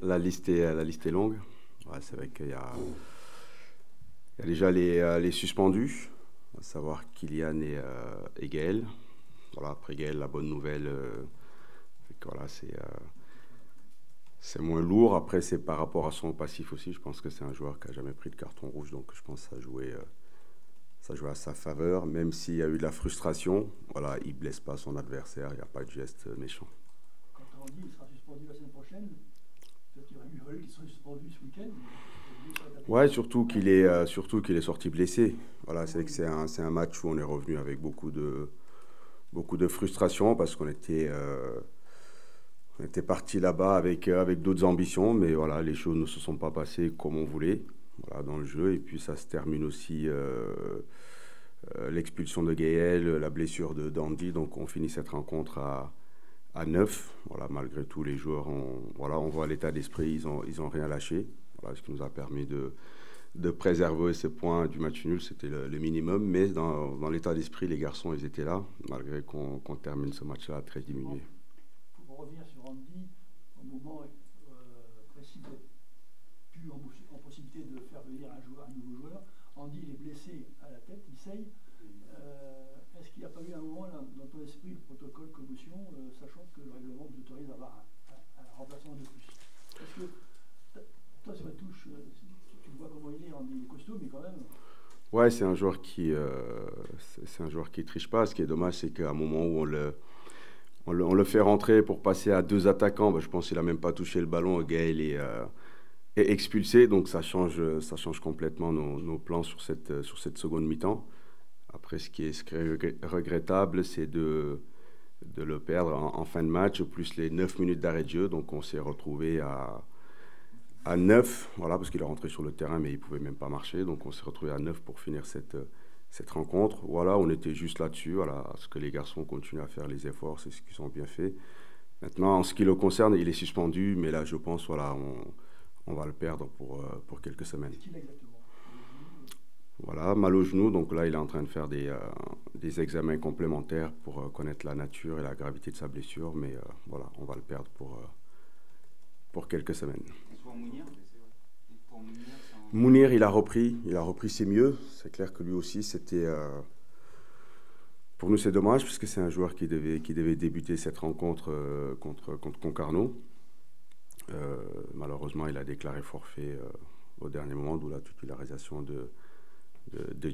la liste est longue. Ouais, c'est vrai il y a déjà les suspendus, à savoir Kylian et Gaël. Voilà, après Gaël, la bonne nouvelle, c'est que voilà, c'est moins lourd. Après, c'est par rapport à son passif aussi. Je pense que c'est un joueur qui n'a jamais pris de carton rouge, donc je pense que ça jouait à sa faveur. Même s'il y a eu de la frustration, voilà, il ne blesse pas son adversaire, il n'y a pas de geste méchant. Quand on dit qu'il sera suspendu la semaine prochaine, peut-être qu'il aurait mieux valu qu'il soit suspendu ce week-end. Ouais, surtout qu'il est sorti blessé. Voilà, c'est que c'est un match où on est revenu avec beaucoup de frustration parce on était parti là-bas avec d'autres ambitions, mais voilà, les choses ne se sont pas passées comme on voulait, voilà, dans le jeu. Et puis ça se termine aussi l'expulsion de Gaël, la blessure de Dandy. Donc on finit cette rencontre à 9. Voilà, malgré tout, les joueurs voilà, on voit l'état d'esprit, ils ont rien lâché. Voilà, ce qui nous a permis de préserver ces points du match nul, c'était le minimum. Mais dans l'état d'esprit, les garçons, ils étaient là, malgré qu'on termine ce match-là très diminué. Pour revenir sur Andy, au moment précis d'être plus en possibilité de faire venir un nouveau joueur, Andy il est blessé à la tête, il saille. Est-ce qu'il n'y a pas eu un moment là, dans ton esprit le protocole commotion, sachant que le règlement vous autorise à avoir un remplaçant de plus? Parce que toi, sur la touche, tu vois comment il est, Andy, il est costaud, mais quand même. Ouais, c'est un joueur qui triche pas. Ce qui est dommage, c'est qu'à un moment où on le fait rentrer pour passer à deux attaquants, je pense qu'il n'a même pas touché le ballon. Gaël est expulsé, donc ça change complètement nos plans sur cette seconde mi-temps. Après, ce qui est regrettable, c'est de le perdre en fin de match, plus les 9 minutes d'arrêt de jeu. Donc on s'est retrouvé à 9, voilà, parce qu'il est rentré sur le terrain, mais il ne pouvait même pas marcher. Donc on s'est retrouvé à 9 pour finir cette rencontre. Voilà, on était juste là-dessus. Voilà, ce que les garçons continuent à faire les efforts, c'est ce qu'ils ont bien fait. Maintenant, en ce qui le concerne, il est suspendu, mais là, je pense, voilà, on va le perdre pour quelques semaines. Qu'est-ce qu'il a exactement? Voilà, mal au genou, donc là, il est en train de faire des examens complémentaires pour connaître la nature et la gravité de sa blessure, mais voilà, on va le perdre pour quelques semaines. Mounir, il a repris c'est mieux. C'est clair que lui aussi, c'était... Pour nous, c'est dommage, puisque c'est un joueur qui devait débuter cette rencontre contre Concarneau. Malheureusement, il a déclaré forfait au dernier moment, d'où la titularisation de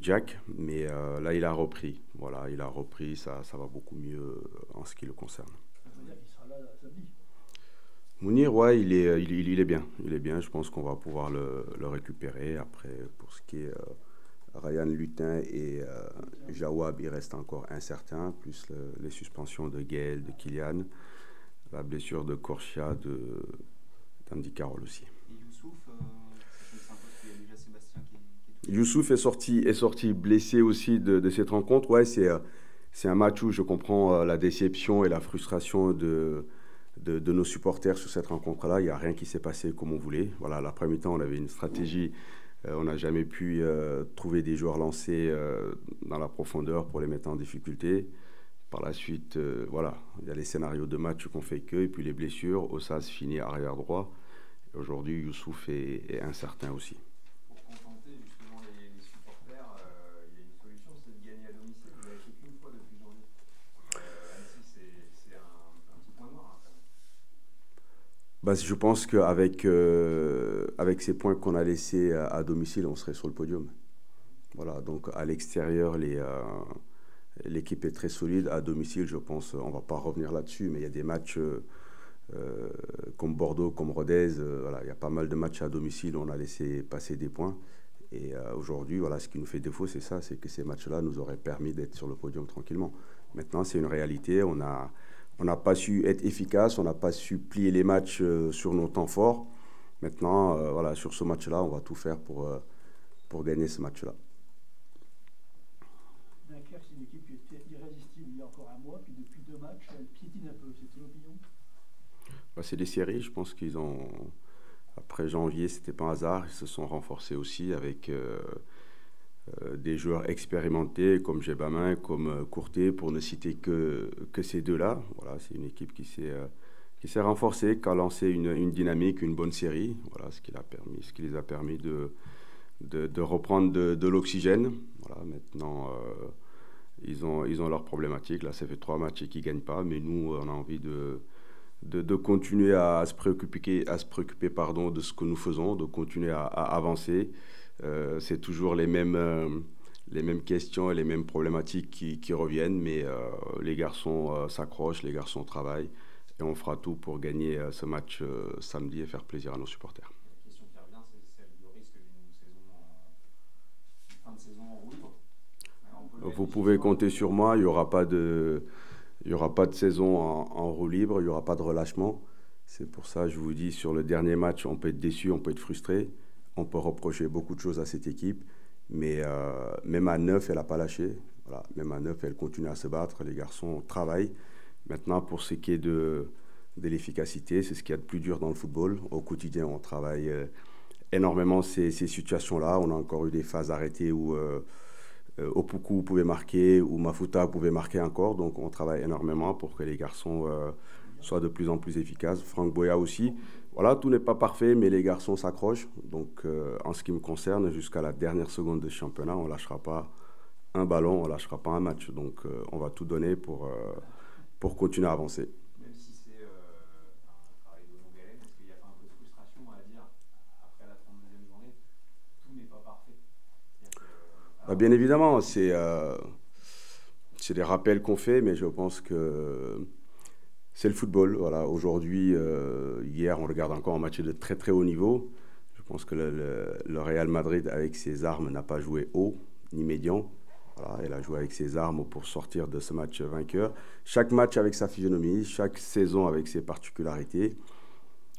Jack. Mais là, il a repris. Voilà, il a repris, ça va beaucoup mieux en ce qui le concerne. Ça veut dire qu'il sera là samedi. Mounir, ouais, il est bien. Il est bien. Je pense qu'on va pouvoir le récupérer. Après, pour ce qui est Ryan Lutin et Jawab, il reste encore incertain, plus les suspensions de Gaël, de Kylian, la blessure de Korchia, d'Andy Carroll aussi. Et Youssouf, c'est un peu qu'il y a déjà Sébastien qui est tout. Youssouf est sorti blessé aussi de cette rencontre. Ouais, c'est un match où je comprends la déception et la frustration de nos supporters sur cette rencontre-là. Il n'y a rien qui s'est passé comme on voulait. Voilà, l'après-midi, on avait une stratégie. On n'a jamais pu trouver des joueurs lancés dans la profondeur pour les mettre en difficulté. Par la suite, voilà, il y a les scénarios de match qu'on fait que, et puis les blessures. Ossas finit arrière droit. Aujourd'hui, Youssouf est incertain aussi. Pour contenter justement les supporters, il y a une solution, c'est de gagner à domicile. Vous l'avez fait qu'une fois depuis janvier. Annecy, c'est un petit point noir. Je pense qu'avec avec ces points qu'on a laissés à domicile, on serait sur le podium. Voilà, donc à l'extérieur, l'équipe est très solide. À domicile, je pense, on ne va pas revenir là-dessus, mais il y a des matchs comme Bordeaux, comme Rodez. Voilà, il y a pas mal de matchs à domicile où on a laissé passer des points. Et aujourd'hui, voilà, ce qui nous fait défaut, c'est ça, c'est que ces matchs-là nous auraient permis d'être sur le podium tranquillement. Maintenant, c'est une réalité. On n'a pas su être efficace, on n'a pas su plier les matchs sur nos temps forts. Maintenant, voilà, sur ce match-là, on va tout faire pour gagner ce match-là. Dunkerque, c'est une équipe qui était irrésistible il y a encore un mois, puis depuis 2 matchs, elle piétine un peu. C'est ton opinion? C'est des séries, je pense qu'ils ont... Après janvier, c'était pas un hasard, ils se sont renforcés aussi avec des joueurs expérimentés comme Gebamin, comme Courtet, pour ne citer que ces deux-là. Voilà, c'est une équipe qui qui s'est renforcé, qui a lancé une dynamique, une bonne série. Voilà ce qui les a permis de reprendre de l'oxygène. Voilà, maintenant, ils ont leurs problématiques. Là, ça fait 3 matchs qu'ils ne gagnent pas, mais nous, on a envie de continuer à se préoccuper pardon, de ce que nous faisons, de continuer à avancer. C'est toujours les mêmes questions et les mêmes problématiques qui reviennent, mais les garçons s'accrochent, les garçons travaillent, et on fera tout pour gagner ce match samedi et faire plaisir à nos supporters. La question qui revient, c'est celle du risque d'une fin de saison en roue libre. Vous pouvez compter sur moi, il n'y aura pas de saison en roue libre, il n'y aura pas de relâchement. C'est pour ça que je vous dis, sur le dernier match, on peut être déçu, on peut être frustré, on peut reprocher beaucoup de choses à cette équipe, mais même à 9, elle n'a pas lâché. Voilà, même à 9, elle continue à se battre, les garçons travaillent. Maintenant, pour ce qui est de l'efficacité, c'est ce qu'il y a de plus dur dans le football. Au quotidien, on travaille énormément ces situations-là. On a encore eu des phases arrêtées où Opoku pouvait marquer, ou Mafuta pouvait marquer encore. Donc, on travaille énormément pour que les garçons soient de plus en plus efficaces. Franck Boya aussi. Voilà, tout n'est pas parfait, mais les garçons s'accrochent. Donc, en ce qui me concerne, jusqu'à la dernière seconde de championnat, on ne lâchera pas un ballon, on ne lâchera pas un match. Donc, on va tout donner pour continuer à avancer. Même si c'est un travail de longue haleine, est-ce qu'il n'y a pas un peu de frustration à dire, après la 32e journée, tout n'est pas parfait? Bien évidemment, c'est des rappels qu'on fait, mais je pense que c'est le football. Voilà. Aujourd'hui, hier, on regarde encore un match de très très haut niveau. Je pense que le Real Madrid, avec ses armes, n'a pas joué haut ni médian. Voilà, elle a joué avec ses armes pour sortir de ce match vainqueur. Chaque match avec sa physionomie, chaque saison avec ses particularités.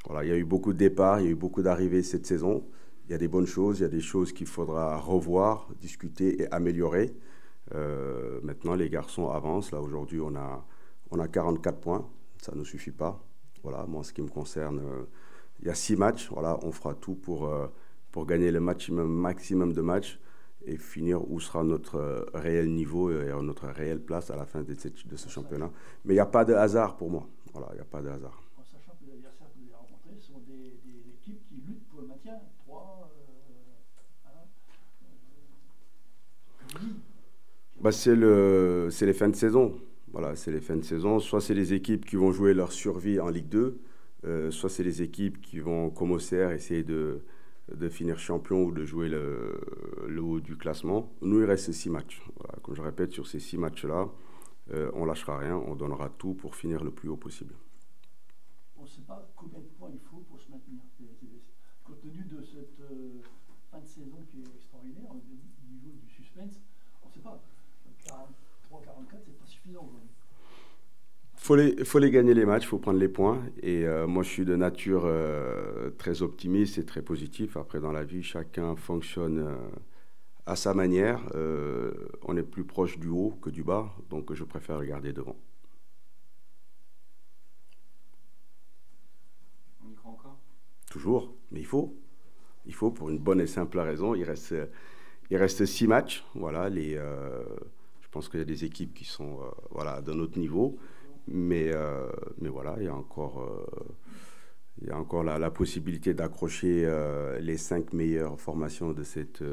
Voilà, il y a eu beaucoup de départs, il y a eu beaucoup d'arrivées cette saison. Il y a des bonnes choses, il y a des choses qu'il faudra revoir, discuter et améliorer. Maintenant, les garçons avancent. Là, aujourd'hui, on a 44 points. Ça ne suffit pas. Voilà, moi, en ce qui me concerne, il y a 6 matchs. Voilà, on fera tout pour gagner le maximum de matchs et finir où sera notre réel niveau et notre réelle place à la fin de ce championnat. Mais il n'y a pas de hasard pour moi. Voilà, il n'y a pas de hasard. En sachant que les adversaires que vous avez rencontrés sont des équipes qui luttent pour le maintien. 3, c'est les fins de saison. Voilà, c'est les fins de saison. Soit c'est les équipes qui vont jouer leur survie en Ligue 2, soit c'est les équipes qui vont, comme Auxerre, essayer de finir champion ou de jouer le haut du classement. Nous, il reste 6 matchs. Voilà, comme je répète, sur ces 6 matchs-là, on ne lâchera rien, on donnera tout pour finir le plus haut possible. On ne sait pas combien de points il faut pour se maintenir. Compte tenu de cette fin de saison qui est extraordinaire, au niveau du suspense, on ne sait pas. 43, 44, c'est pas suffisant aujourd'hui. Faut les gagner les matchs, il faut prendre les points. Et moi, je suis de nature très optimiste et très positif. Après, dans la vie, chacun fonctionne à sa manière. On est plus proche du haut que du bas, donc je préfère regarder devant. On y croit encore? Toujours, mais il faut. Il faut pour une bonne et simple raison. Il reste 6 matchs. Voilà, je pense qu'il y a des équipes qui sont d'un autre niveau. Mais voilà, il y a encore la possibilité d'accrocher les 5 meilleures formations de cette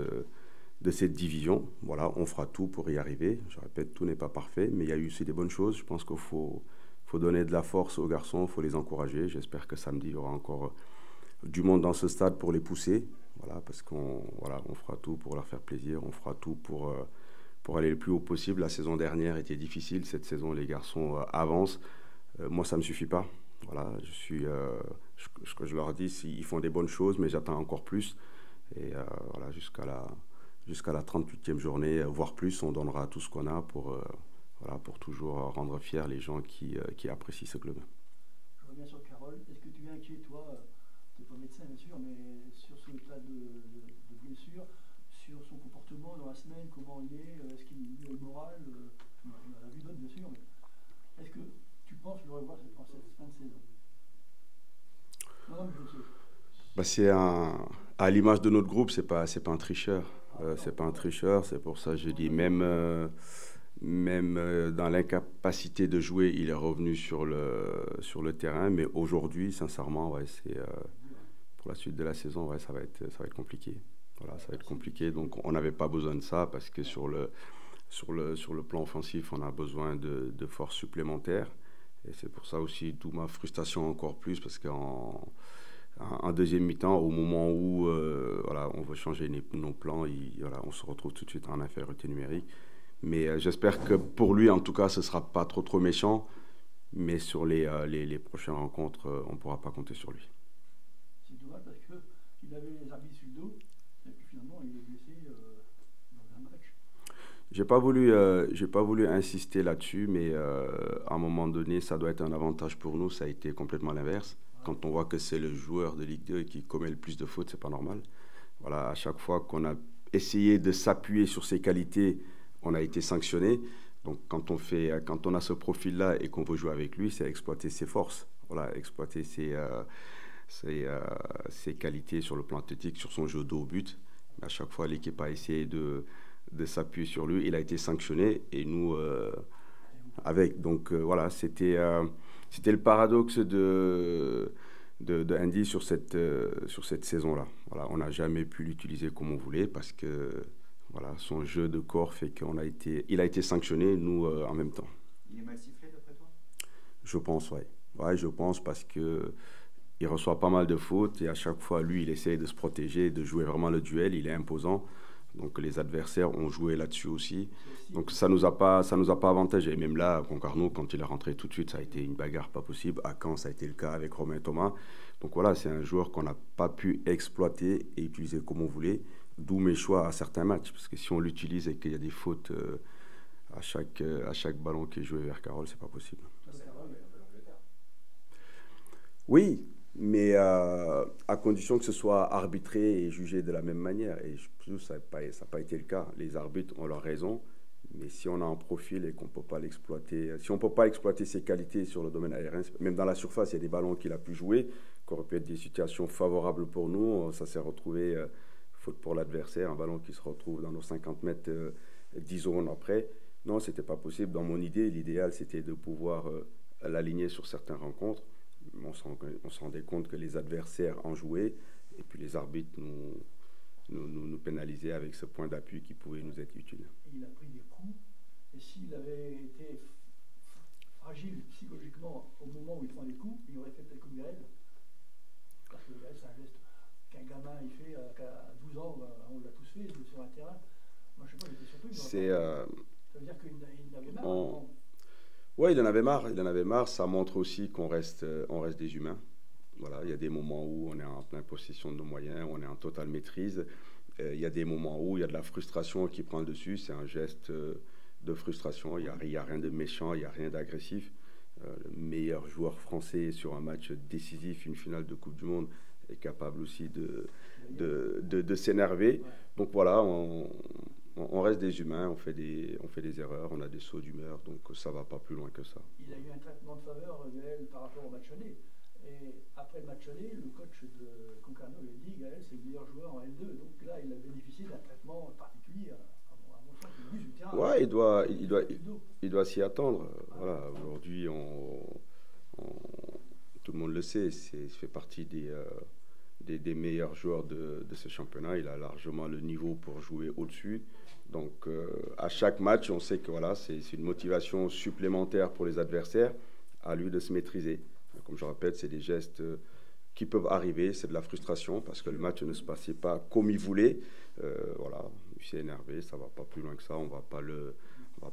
division. Voilà, on fera tout pour y arriver. Je répète, tout n'est pas parfait, mais il y a eu aussi des bonnes choses. Je pense qu'il faut donner de la force aux garçons, il faut les encourager. J'espère que samedi, il y aura encore du monde dans ce stade pour les pousser. Voilà, parce qu'on fera tout pour leur faire plaisir, on fera tout pour aller le plus haut possible. La saison dernière était difficile, cette saison les garçons avancent. Moi ça ne me suffit pas. Voilà, ce que je leur dis, ils font des bonnes choses, mais j'attends encore plus. Et voilà, jusqu'à la 38e journée, voire plus, on donnera tout ce qu'on a pour toujours rendre fiers les gens qui apprécient ce club. Je reviens sur Carole. Est-ce que tu es inquiet, toi, tu n'es pas médecin bien sûr, mais sur son état de blessure, sur son comportement dans la semaine, comment il est, est-ce qu'il a le moral, on a vu d'autres bien sûr, mais est-ce que tu penses le revoir en cette fin de saison? Non, mais je sais. C'est à l'image de notre groupe, c'est pas un tricheur. C'est pas un tricheur, c'est pour ça que je dis même Même dans l'incapacité de jouer, il est revenu sur le terrain. Mais aujourd'hui, sincèrement, ouais, pour la suite de la saison, ouais, ça va être compliqué. Voilà, ça va être compliqué. Donc, on n'avait pas besoin de ça parce que sur le plan offensif, on a besoin de force supplémentaires. Et c'est pour ça aussi, d'où ma frustration encore plus, parce qu'en deuxième mi-temps, au moment où voilà, on veut changer nos plans, voilà, on se retrouve tout de suite en infériorité numérique. Mais j'espère que pour lui, en tout cas, ce ne sera pas trop méchant. Mais sur les prochaines rencontres, on ne pourra pas compter sur lui. C'est dommage parce qu'il avait les arbitres sur le dos, et puis finalement, il est blessé dans un match. J'ai pas voulu insister là-dessus, mais à un moment donné, ça doit être un avantage pour nous. Ça a été complètement l'inverse. Quand on voit que c'est le joueur de Ligue 2 qui commet le plus de fautes, c'est pas normal. Voilà, à chaque fois qu'on a essayé de s'appuyer sur ses qualités, on a été sanctionné. Donc quand on a ce profil-là et qu'on veut jouer avec lui, c'est exploiter ses forces. Voilà, exploiter ses qualités sur le plan athlétique, sur son jeu dos au but. Mais à chaque fois, l'équipe a essayé de s'appuyer sur lui. Il a été sanctionné et nous avec. Donc voilà, c'était le paradoxe de Andy sur cette saison-là. Voilà, on n'a jamais pu l'utiliser comme on voulait parce que voilà, son jeu de corps fait il a été sanctionné, nous en même temps. Il est mal sifflé d'après toi? Je pense, ouais. Ouais, je pense parce que il reçoit pas mal de fautes et à chaque fois, lui, il essaie de se protéger, de jouer vraiment le duel. Il est imposant. Donc les adversaires ont joué là-dessus aussi. Donc ça nous a pas avantagé. Même là, à Concarneau, quand il est rentré tout de suite, ça a été une bagarre pas possible. À Caen, ça a été le cas avec Romain Thomas. Donc voilà, c'est un joueur qu'on n'a pas pu exploiter et utiliser comme on voulait. D'où mes choix à certains matchs. Parce que si on l'utilise et qu'il y a des fautes à chaque ballon qui est joué vers Carole, c'est pas possible. Oui, mais à condition que ce soit arbitré et jugé de la même manière. Et ça n'a pas été le cas. Les arbitres ont leur raison, mais si on a un profil et qu'on ne peut pas l'exploiter, si on ne peut pas exploiter ses qualités sur le domaine aérien, même dans la surface, il y a des ballons qu'il a pu jouer, qui auraient pu être des situations favorables pour nous. Ça s'est retrouvé faute pour l'adversaire, un ballon qui se retrouve dans nos 50 mètres 10 secondes après. Non, ce n'était pas possible. Dans mon idée, l'idéal, c'était de pouvoir l'aligner sur certaines rencontres. On se rendait compte que les adversaires en jouaient et puis les arbitres nous pénalisaient avec ce point d'appui qui pouvait nous être utile. Il a pris des coups et s'il avait été fragile psychologiquement au moment où il prend les coups, il aurait fait peut-être comme Gaël. Parce que Gaël, c'est un geste qu'un gamin il fait à 12 ans, on l'a tous fait sur un terrain. Moi, je sais pas, il était surpris. Ça veut dire qu'il avait marre. Oui, il en avait marre. Ça montre aussi qu'on reste des humains. Voilà, il y a des moments où on est en pleine possession de nos moyens, où on est en totale maîtrise. Il y a des moments où il y a de la frustration qui prend le dessus. C'est un geste de frustration. Il n'y a rien de méchant, il n'y a rien d'agressif. Le meilleur joueur français sur un match décisif, une finale de Coupe du Monde, est capable aussi de s'énerver. Donc voilà, on reste des humains, on fait des erreurs, on a des sauts d'humeur, donc ça ne va pas plus loin que ça. Il a eu un traitement de faveur, Gaël, par rapport au match aller. Et après le match aller, le coach de Concarneau lui a dit Gaël, c'est le meilleur joueur en L2. Donc là, il a bénéficié d'un traitement particulier. À mon sens, le but du terrain. Ouais, il doit s'y attendre. Voilà, aujourd'hui, tout le monde le sait, il fait partie des meilleurs joueurs de ce championnat. Il a largement le niveau pour jouer au-dessus. Donc à chaque match, on sait que voilà, c'est une motivation supplémentaire pour les adversaires, à lui de se maîtriser. Comme je répète, c'est des gestes qui peuvent arriver, c'est de la frustration parce que le match ne se passait pas comme il voulait. Voilà, il s'est énervé, ça ne va pas plus loin que ça, on ne va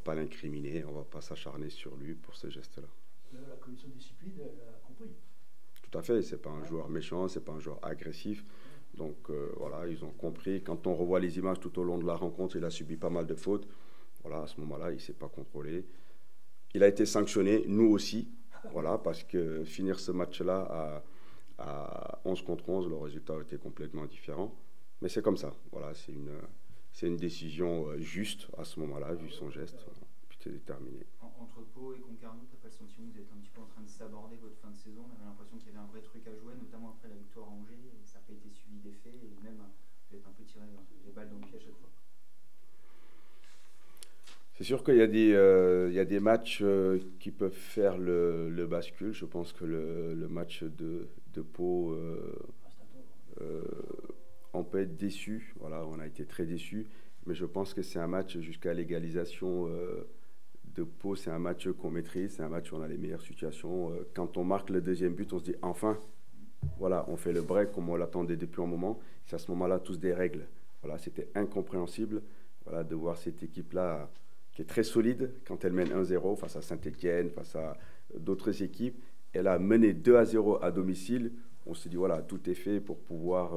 pas l'incriminer, on ne va pas s'acharner sur lui pour ce geste-là. La commission de discipline, elle a compris. Tout à fait, c'est pas un joueur méchant, c'est pas un joueur agressif. Donc voilà, ils ont compris. Quand on revoit les images tout au long de la rencontre, il a subi pas mal de fautes. Voilà, à ce moment-là, il ne s'est pas contrôlé. Il a été sanctionné, nous aussi. Voilà, parce que finir ce match-là à 11 contre 11, le résultat a été complètement différent. Mais c'est comme ça. Voilà, c'est une décision juste à ce moment-là, vu son geste. Puis c'est terminé. Entre Pau et Concarneau, tu n'as pas le sentiment que vous êtes un petit peu en train de s'aborder votre fin de saison? On avait l'impression qu'il y avait un vrai truc à jouer, notamment après la victoire à Angers. Et ça n'a pas été suivi des faits. Et même, vous êtes un peu tiré les balles dans le pied à chaque fois. C'est sûr qu'il y a des matchs qui peuvent faire le bascule. Je pense que le match de Pau, euh, on peut être déçu. Voilà, on a été très déçus. Mais je pense que c'est un match jusqu'à l'égalisation de Pau. C'est un match qu'on maîtrise. C'est un match où on a les meilleures situations. Quand on marque le deuxième but, on se dit enfin, voilà, on fait le break comme on l'attendait depuis un moment. C'est à ce moment-là, tous des règles. Voilà, c'était incompréhensible, voilà, de voir cette équipe-là qui est très solide quand elle mène 1-0 face à Saint-Etienne, face à d'autres équipes. Elle a mené 2-0 à domicile. On s'est dit, voilà, tout est fait pour pouvoir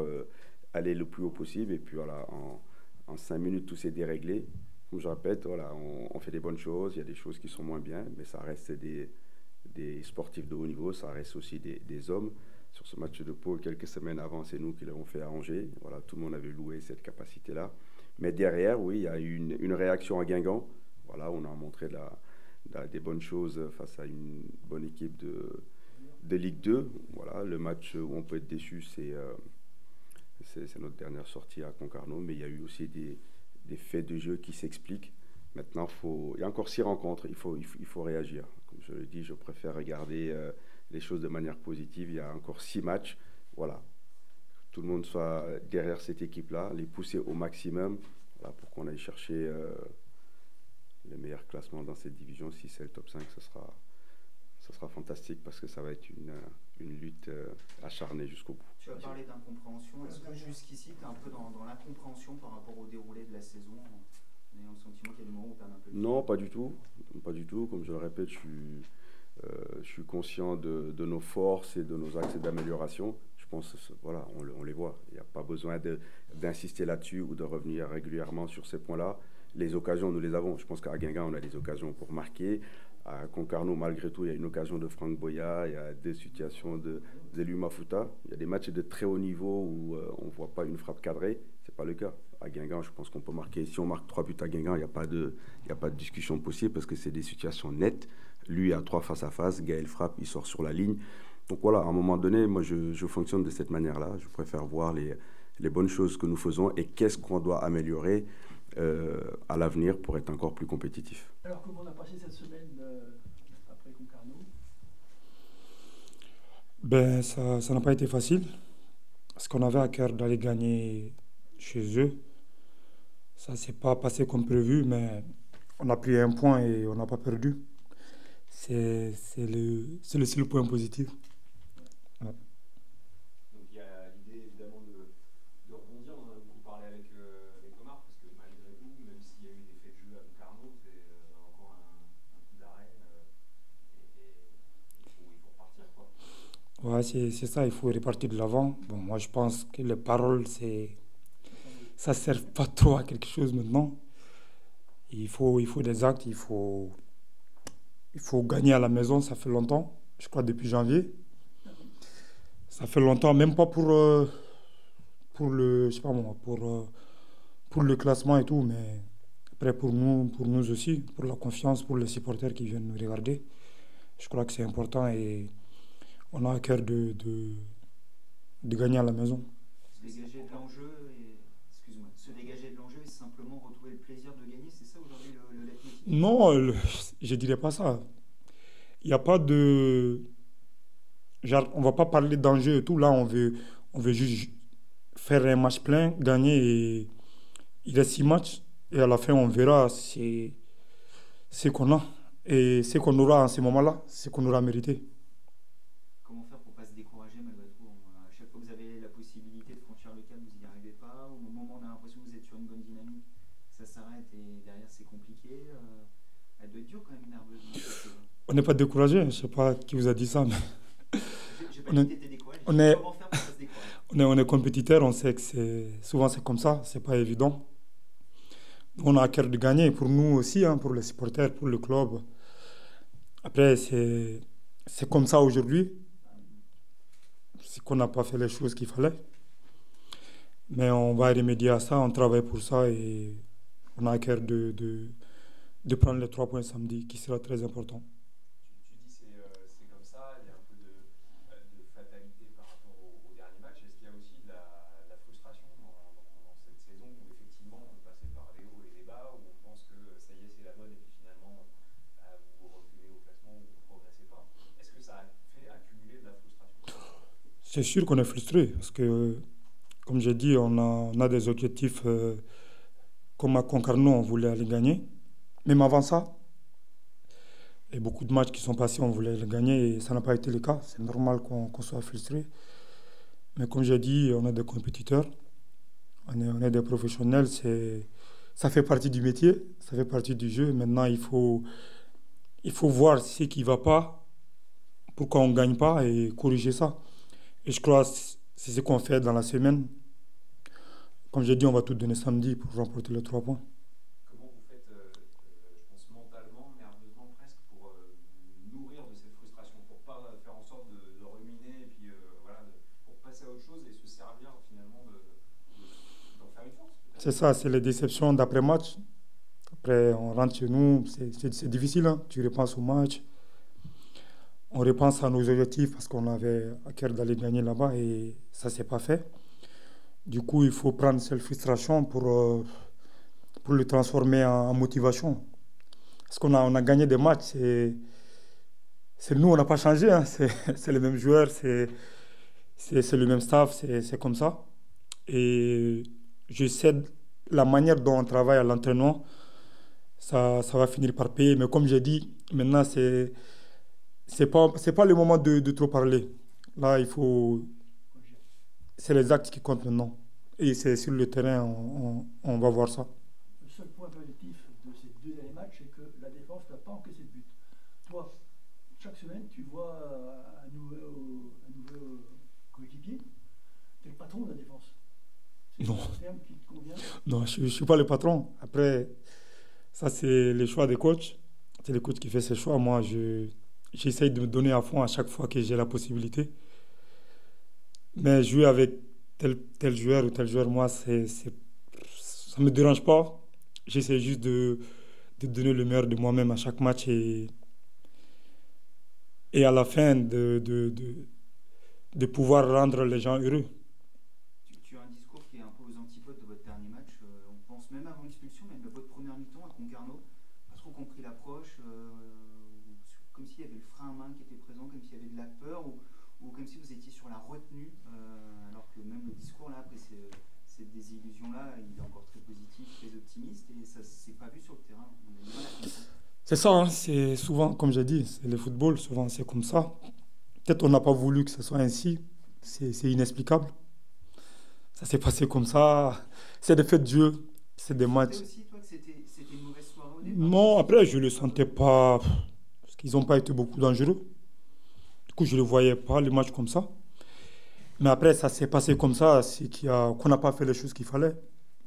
aller le plus haut possible. Et puis voilà, en 5 minutes, tout s'est déréglé. Comme je répète, voilà, on fait des bonnes choses. Il y a des choses qui sont moins bien, mais ça reste des sportifs de haut niveau. Ça reste aussi des hommes. Sur ce match de Pau, quelques semaines avant, c'est nous qui l'avons fait à Angers. Voilà, tout le monde avait loué cette capacité-là. Mais derrière, oui, il y a eu une réaction à Guingamp. Voilà, on a montré des bonnes choses face à une bonne équipe de Ligue 2. Voilà, le match où on peut être déçu, c'est notre dernière sortie à Concarneau. Mais il y a eu aussi des faits de jeu qui s'expliquent. Maintenant, il y a encore 6 rencontres. Il faut réagir. Comme je le dis, je préfère regarder les choses de manière positive. Il y a encore 6 matchs. Voilà. Tout le monde soit derrière cette équipe-là, les pousser au maximum, voilà, pour qu'on aille chercher les meilleurs classements dans cette division. Si c'est le top 5, ce sera fantastique parce que ça va être une lutte acharnée jusqu'au bout. Tu as parlé d'incompréhension. Est-ce que jusqu'ici, tu es un peu dans l'incompréhension par rapport au déroulé de la saison, en ayant le sentiment qu'il y a des moments où on perd un peu le fil? Non, pas du tout. Pas du tout. Comme je le répète, je suis conscient de nos forces et de nos axes d'amélioration. Je pense, voilà, on les voit. Il n'y a pas besoin d'insister là-dessus ou de revenir régulièrement sur ces points-là. Les occasions, nous les avons. Je pense qu'à Guingamp, on a des occasions pour marquer. À Concarneau, malgré tout, il y a une occasion de Franck Boya, il y a des situations de Luma Futa. Il y a des matchs de très haut niveau où on ne voit pas une frappe cadrée. Ce n'est pas le cas. À Guingamp, je pense qu'on peut marquer. Si on marque 3 buts à Guingamp, il n'y a pas de discussion possible parce que c'est des situations nettes. Lui a 3 face à face, Gaël frappe, il sort sur la ligne. Donc voilà, à un moment donné, moi je fonctionne de cette manière-là. Je préfère voir les bonnes choses que nous faisons et qu'est-ce qu'on doit améliorer à l'avenir pour être encore plus compétitif. Alors, comment on a passé cette semaine après Concarneau? Ben, ça n'a pas été facile, parce qu'on avait à cœur d'aller gagner chez eux. Ça ne s'est pas passé comme prévu, mais on a pris un point et on n'a pas perdu. C'est le seul point positif. Ouais. Donc il y a l'idée évidemment de rebondir. On en a beaucoup parlé avec Omar, parce que malgré tout, même s'il y a eu des faits de jeu à Concarneau, c'est encore un coup d'arrêt et il faut repartir, quoi. Ouais, c'est ça, il faut repartir de l'avant. Bon, moi, je pense que les paroles, ça ne sert pas trop à quelque chose maintenant. Il faut des actes, il faut gagner à la maison, ça fait longtemps, je crois depuis janvier. Ça fait longtemps, même pas pour le, je sais pas moi, pour le classement et tout, mais après pour nous aussi, pour la confiance, pour les supporters qui viennent nous regarder. Je crois que c'est important et on a à cœur de gagner à la maison. Se dégager de l'enjeu et simplement retrouver le plaisir de gagner, c'est ça aujourd'hui le leitmotiv? Non, je dirais pas ça. Il n'y a pas de... Genre, on va pas parler d'enjeu et tout. Là, on veut juste faire un match plein, gagner et il reste 6 matchs. Et à la fin, on verra ce qu'on a. Et ce qu'on aura en ce moment-là, ce qu'on aura mérité. Comment faire pour ne pas se décourager malgré tout? À chaque fois que vous avez la possibilité de franchir le cap, vous n'y arrivez pas. Au moment où on a l'impression que vous êtes sur une bonne dynamique, ça s'arrête et derrière c'est compliqué. Elle doit être dure quand même, nerveuse. On n'est pas découragé. Je ne sais pas qui vous a dit ça, mais... J'ai pas dit que t'étais découragé. On est, Comment faire pour pas se décourager? on est compétiteur, on sait que souvent c'est comme ça, c'est pas évident. On a à cœur de gagner, pour nous aussi, hein, pour les supporters, pour le club. Après, c'est comme ça aujourd'hui. C'est qu'on n'a pas fait les choses qu'il fallait. Mais on va remédier à ça, on travaille pour ça et on a à cœur de prendre les 3 points samedi, qui sera très important. Tu dis c'est comme ça, il y a un peu de fatalité par rapport au dernier match. Est-ce qu'il y a aussi de la frustration dans cette saison où effectivement on passait par des hauts et des bas, où on pense que ça y est, c'est la bonne et C'est sûr qu'on est frustré parce que, comme j'ai dit, on a des objectifs comme à Concarneau, on voulait aller gagner. Même avant ça, il y a beaucoup de matchs qui sont passés, on voulait les gagner et ça n'a pas été le cas. C'est normal qu'on soit frustré. Mais comme j'ai dit, on est des compétiteurs, on est des professionnels, ça fait partie du métier, ça fait partie du jeu. Maintenant, il faut voir ce qui ne va pas, pourquoi on ne gagne pas et corriger ça. Et je crois que c'est ce qu'on fait dans la semaine. Comme j'ai dit, on va tout donner samedi pour remporter les 3 points. Comment vous faites, je pense mentalement, nerveusement presque, pour nourrir de cette frustration, pour pas faire en sorte de ruminer et puis voilà, pour passer à autre chose et se servir finalement d'en faire une force peut-être. C'est ça, c'est les déceptions d'après-match. Après, on rentre chez nous, c'est difficile, hein. Tu repenses au match, on repense à nos objectifs parce qu'on avait à cœur d'aller gagner là-bas et ça ne s'est pas fait. Du coup, il faut prendre cette frustration pour le transformer en motivation. Parce on a gagné des matchs, c'est nous, on n'a pas changé, hein. C'est les mêmes joueurs, c'est le même staff, c'est comme ça. Et je sais la manière dont on travaille à l'entraînement, ça va finir par payer. Mais comme j'ai dit, maintenant, c'est pas le moment de trop parler. Là, c'est les actes qui comptent maintenant. Et c'est sur le terrain, on va voir ça. Le seul point positif de ces 2 derniers matchs, c'est que la défense n'a pas encaissé de but. Toi, chaque semaine, tu vois un nouveau coéquipier. Tu es le patron de la défense. C'est Non. un terme qui te convient? Non, je ne suis pas le patron. Après, ça, c'est les choix des coachs. C'est le coach qui fait ses choix. Moi, j'essaye de me donner à fond à chaque fois que j'ai la possibilité. Mais jouer avec tel joueur ou tel joueur, moi, ça ne me dérange pas. J'essaie juste de donner le meilleur de moi-même à chaque match et à la fin de pouvoir rendre les gens heureux. Tu as un discours qui est un peu aux antipodes de votre dernier match. On pense même avant l'expulsion, même votre première mi-temps à Concarneau, pas trop compris l'approche, comme s'il y avait le frein à main qui était présent, comme s'il y avait de la peur, ou comme si vous étiez sur la retenue, alors que même le discours là, après cette désillusion-là, il est encore très positif, très optimiste, et ça ne s'est pas vu sur le terrain. On a du mal à comprendre. C'est ça, hein, c'est souvent, comme j'ai dit, c'est le football, souvent c'est comme ça. Peut-être on n'a pas voulu que ce soit ainsi, c'est inexplicable. Ça s'est passé comme ça, c'est des faits de jeu, c'est des Tu matchs. sentais aussi, toi, que c'était une mauvaise soirée au départ? Non, après, je ne le sentais pas, parce qu'ils n'ont pas été beaucoup dangereux. Du coup, je ne le voyais pas, le match comme ça. Mais après, ça s'est passé comme ça, qu'on n'a pas fait les choses qu'il fallait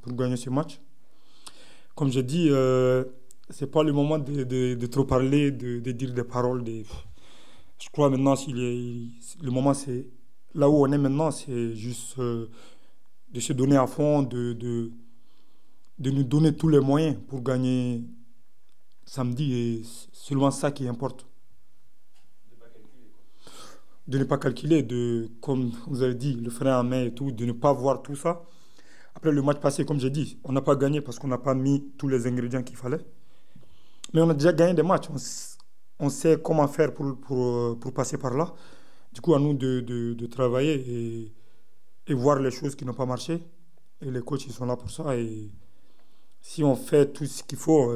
pour gagner ce match. Comme je dis, c'est pas le moment de trop parler, de dire des paroles. Je crois maintenant, le moment, c'est là où on est maintenant, c'est juste de se donner à fond, de nous donner tous les moyens pour gagner samedi. Et c'est seulement ça qui importe. De pas calculer quoi. De ne pas calculer, comme vous avez dit, le frein à main et tout, de ne pas voir tout ça. Après le match passé, comme j'ai dit, on n'a pas gagné parce qu'on n'a pas mis tous les ingrédients qu'il fallait. Mais on a déjà gagné des matchs. On sait comment faire pour passer par là. Du coup, à nous de travailler et voir les choses qui n'ont pas marché. Et les coachs, ils sont là pour ça. Et si on fait tout ce qu'il faut,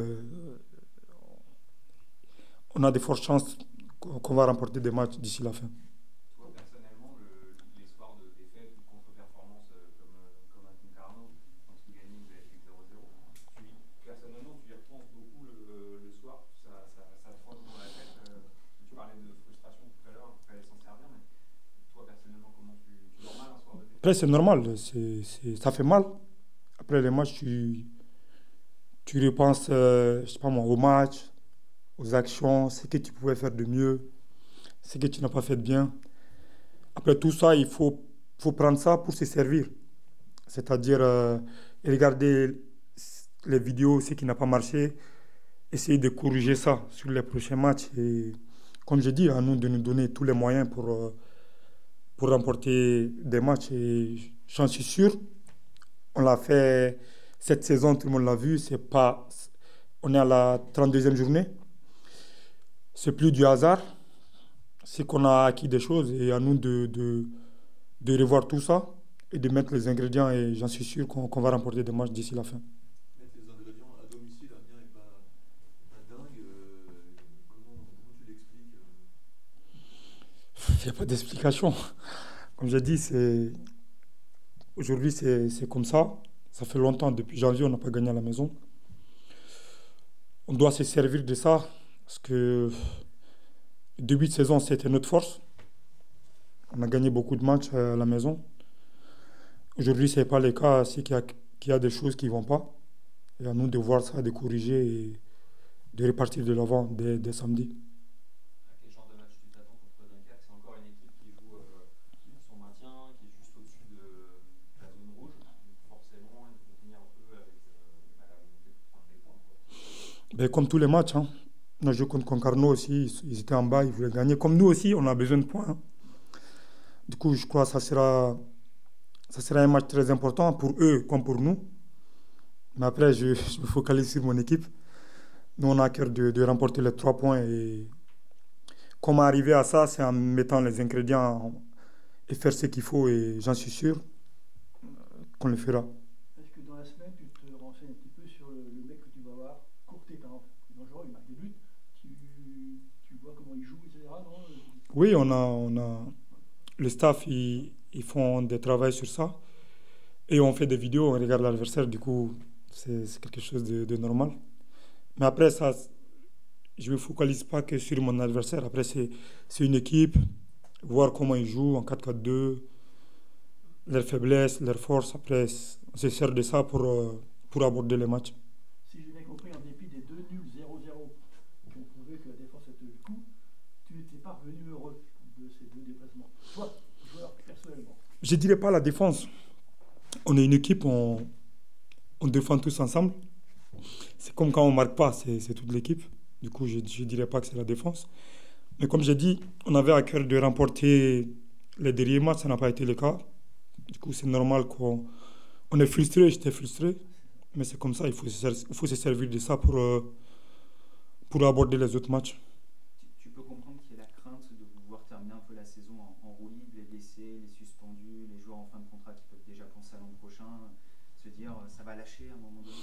on a de fortes chances qu'on va remporter des matchs d'ici la fin. Toi, personnellement, les soirs de défaite ou de contre-performance comme à Concarneau, quand vous gagnez, vous avez fait 0-0, personnellement, tu y repenses beaucoup le soir, ça te frotte dans la tête. Tu parlais de frustration tout à l'heure, il fallait s'en servir, mais toi, personnellement, comment tu dors mal un soir de défaite? Après, c'est normal. Ça fait mal. Après les matchs, tu repenses, je sais pas moi, au match, aux actions, ce que tu pouvais faire de mieux, ce que tu n'as pas fait de bien. Après tout ça, faut prendre ça pour se servir. C'est-à-dire regarder les vidéos, ce qui n'a pas marché, essayer de corriger ça sur les prochains matchs. Et comme je dis, à nous de nous donner tous les moyens pour remporter des matchs. Et j'en suis sûr, on l'a fait cette saison, tout le monde l'a vu. On est à la 32e journée. C'est plus du hasard. C'est qu'on a acquis des choses et à nous de de revoir tout ça et de mettre les ingrédients et j'en suis sûr qu'on va remporter des matchs d'ici la fin. Mettre les ingrédients à domicile, Amiens n'est pas dingue. Comment tu l'expliques Il n'y a pas d'explication. Comme j'ai dit, aujourd'hui c'est comme ça. Ça fait longtemps, depuis janvier, on n'a pas gagné à la maison. On doit se servir de ça parce que le début de saison, c'était notre force. On a gagné beaucoup de matchs à la maison. Aujourd'hui, ce n'est pas le cas. C'est qu'il y a des choses qui ne vont pas. Et à nous de voir ça, de corriger et de repartir de l'avant dès samedi. À quel genre de match tu t'attends contre Dunkerque? C'est encore une équipe qui joue son maintien, qui est juste au-dessus de la zone rouge. Donc forcément, ils vont venir eux avec la volonté de prendre des points, quoi. Ben, comme tous les matchs, hein. On a joué contre Concarneau aussi. Ils étaient en bas, ils voulaient gagner. Comme nous aussi, on a besoin de points, hein. Du coup, je crois que ça sera un match très important pour eux comme pour nous. Mais après, je me focalise sur mon équipe. Nous, on a à cœur de remporter les 3 points. Et comment arriver à ça, c'est en mettant les ingrédients et faire ce qu'il faut. Et j'en suis sûr qu'on le fera. Est-ce que dans la semaine, tu te renseignes un petit peu sur le mec que tu vas voir, Courté par exemple, dangereux, il marque des buts, tu vois comment il joue, etc. Non? Oui, on a le staff, ils font des travaux sur ça. Et on fait des vidéos, on regarde l'adversaire. Du coup, c'est quelque chose de normal. Mais après, ça, je ne me focalise pas que sur mon adversaire. Après, c'est une équipe, voir comment ils jouent en 4-4-2, leurs faiblesses, leurs forces. Après, on se sert de ça pour aborder les matchs. Si j'ai bien compris, en dépit des 2 nuls 0-0 qui ont prouvé que la défense a tenu le coup, tu n'étais pas revenu heureux de ces 2 déplacements. Toi, joueur, personnellement. Je ne dirais pas la défense. On est une équipe, on défend tous ensemble. C'est comme quand on ne marque pas, c'est toute l'équipe. Du coup, je ne dirais pas que c'est la défense. Mais comme j'ai dit, on avait à cœur de remporter les derniers matchs, ça n'a pas été le cas. Du coup, c'est normal qu'on est frustré, j'étais frustré. Mais c'est comme ça, il faut se servir de ça pour aborder les autres matchs. Tu peux comprendre qu'il y a la crainte de vouloir terminer un peu la saison en roue libre, les blessés, les suspendus, les joueurs en fin de contrat qui peuvent déjà penser à l'an prochain, se dire ça va lâcher à un moment donné.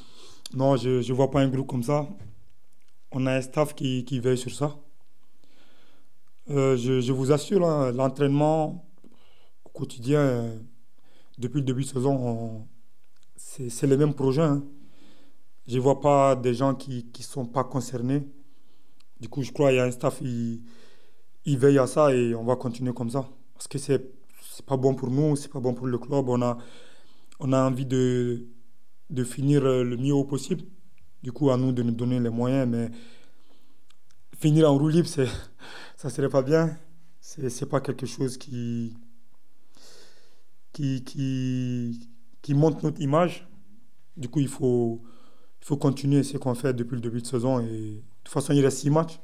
Non, je ne vois pas un groupe comme ça. On a un staff qui veille sur ça. Je vous assure, hein, l'entraînement au quotidien, depuis le début de saison, c'est les mêmes projets, hein. Je ne vois pas des gens qui ne sont pas concernés. Du coup, je crois qu'il y a un staff qui veille à ça et on va continuer comme ça. Parce que c'est pas bon pour nous, c'est pas bon pour le club. On a envie de finir le mieux possible. Du coup, à nous de nous donner les moyens. Mais finir en roue libre, ça serait pas bien. C'est pas quelque chose qui montre notre image. Du coup, il faut continuer ce qu'on fait depuis le début de saison. Et de toute façon, il reste 6 matchs.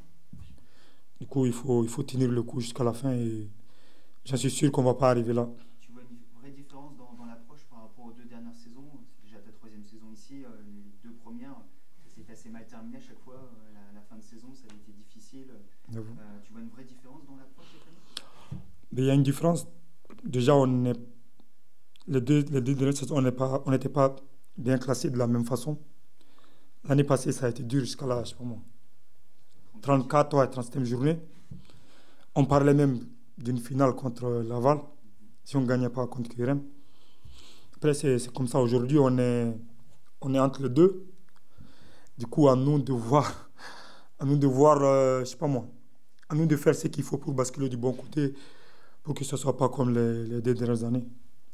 Du coup, il faut tenir le coup jusqu'à la fin. Et j'en suis sûr qu'on ne va pas arriver là. Tu vois une vraie différence dans l'approche par rapport aux 2 dernières saisons. C'est déjà ta 3e saison ici. Les 2 premières, c'était assez mal terminé à chaque fois. La fin de saison, ça a été difficile. Tu vois une vraie différence dans l'approche cette année? Mais il y a une différence. Déjà, les deux dernières saisons, on n'était pas bien classés de la même façon. L'année passée, ça a été dur jusqu'à la, je sais pas moi, 34 ou 37e journée. On parlait même d'une finale contre Laval, si on ne gagnait pas contre QRM. Après, c'est comme ça. Aujourd'hui, on est entre les deux. Du coup, à nous de voir, je sais pas moi, à nous de faire ce qu'il faut pour basculer du bon côté, pour que ce ne soit pas comme les 2 dernières années.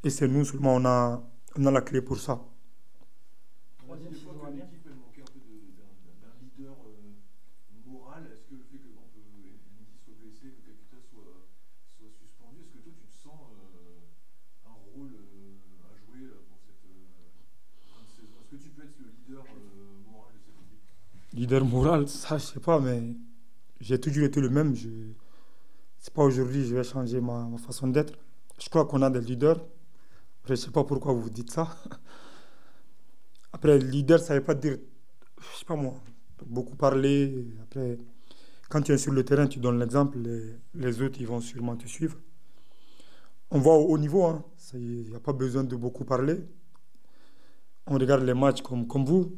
Et c'est nous seulement, on a la clé pour ça. Troisième Des fois saison que à Amiens. l'équipe elle manquait un peu d'un leader moral, est-ce que le fait que quand Mendy soit blessé, que Kakuta soit suspendu, est-ce que toi tu te sens un rôle à jouer là, pour cette fin de saison? Est-ce que tu peux être le leader moral de cette équipe? Leader moral, ça, je sais pas, mais j'ai toujours été le même. C'est pas aujourd'hui que je vais changer ma façon d'être. Je crois qu'on a des leaders. Après, je sais pas pourquoi vous dites ça. Après, leader, ça veut pas dire, je sais pas moi, beaucoup parler. Après, quand tu es sur le terrain, tu donnes l'exemple, les autres, ils vont sûrement te suivre. On voit au haut niveau, hein. Il n'y a pas besoin de beaucoup parler. On regarde les matchs comme vous.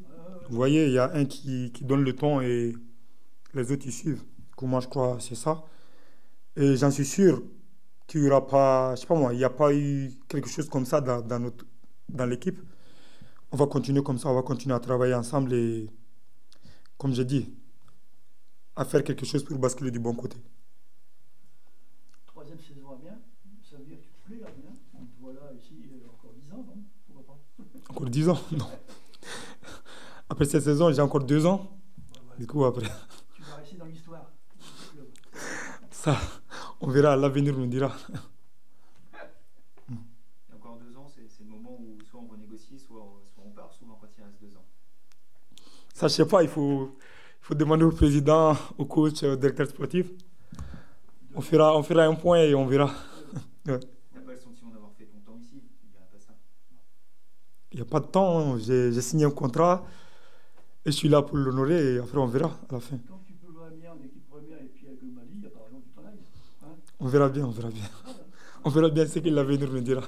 Vous voyez, il y a un qui donne le ton et les autres ils suivent. Du coup, moi, je crois que c'est ça. Et j'en suis sûr qu'il n'y aura pas, je sais pas moi, il n'y a pas eu quelque chose comme ça dans l'équipe. On va continuer comme ça, on va continuer à travailler ensemble et, comme j'ai dit, à faire quelque chose pour basculer du bon côté. Troisième saison à bien, ça veut dire que tu te plais là bien. On te voit là ici encore 10 ans, non? Pourquoi pas? Encore 10 ans? Non. Après cette saison, j'ai encore 2 ans. Du coup, après, Tu vas rester dans l'histoire du club. ça, on verra, l'avenir nous dira. Et encore 2 ans, c'est le moment où soit on renégocie, soit on part souvent quand il reste 2 ans. Ça, je sais pas, il faut demander au président, au coach, au directeur sportif. On fera un point et on verra. Ouais. T'as pas le sentiment d'avoir fait ton temps ici, tu dirais pas ça. Il n'y a pas de temps, hein. J'ai signé un contrat et je suis là pour l'honorer et après on verra à la fin. Quand tu peux jouer à Amiens en équipe première et puis avec le Mali, il n'y a pas raison que tu t'en ailles. Hein? On verra bien, on verra bien. Voilà. On verra bien ce que l'avenir nous dira.